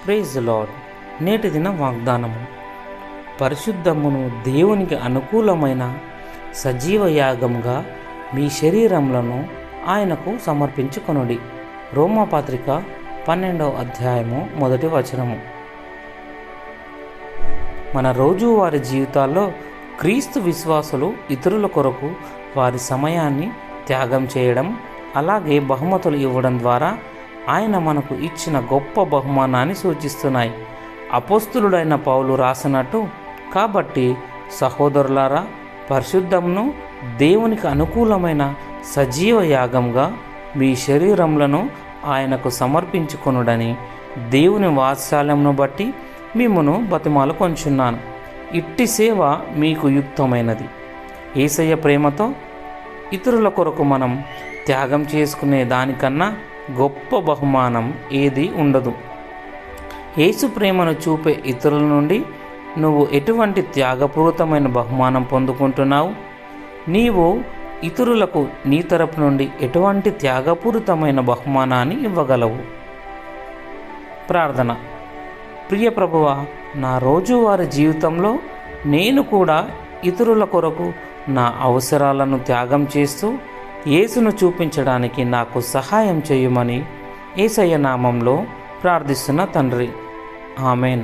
Praise the lord. నేటి దిన వాగ్దానము. పరిశుద్ధమును దేవునికి అనుకూలమైన సజీవ యాగంగా మీ శరీరములను ఆయనకు సమర్పించుకొనుడి. రోమాపత్రిక 12వ అధ్యాయము 1వ వచనము. మన రోజువారి జీవితాల్లో క్రీస్తు విశ్వాసులు ఇతరుల కొరకు వారి సమయాన్ని త్యాగం చేయడం, అలాగే బహుమతులు ఇవ్వడం ద్వారా ఆయన మనకు ఇచ్చిన గొప్ప బహుమానాన్ని సూచిస్తున్నాయి. అపోస్తులుడైన పౌలు రాసినట్టు, కాబట్టి సహోదరులారా, పరిశుద్ధమును దేవునికి అనుకూలమైన సజీవ యాగంగా మీ శరీరములను ఆయనకు సమర్పించుకొనుడని దేవుని వాత్సల్యమును బట్టి మిమ్మును బతిమాలుకొంచున్నాను. ఇట్టి సేవ మీకు యుక్తమైనది. యేసయ్య ప్రేమతో ఇతరుల కొరకు మనం త్యాగం చేసుకునే దానికన్నా గొప్ప బహుమానం ఏది ఉండదు. యేసు ప్రేమను చూపే ఇతరుల నుండి నువ్వు ఎటువంటి త్యాగపూరితమైన బహుమానం పొందుకుంటున్నావు? నీవు ఇతరులకు నీ తరపు నుండి ఎటువంటి త్యాగపూరితమైన బహుమానాన్ని ఇవ్వగలవు? ప్రార్థన. ప్రియ ప్రభువా, నా రోజువారీ జీవితంలో నేను కూడా ఇతరుల కొరకు నా అవసరాలను త్యాగం చేస్తూ యేసును చూపించడానికి నాకు సహాయం చేయమని యేసయ్య నామంలో ప్రార్థిస్తున్న తండ్రి. ఆమెన్.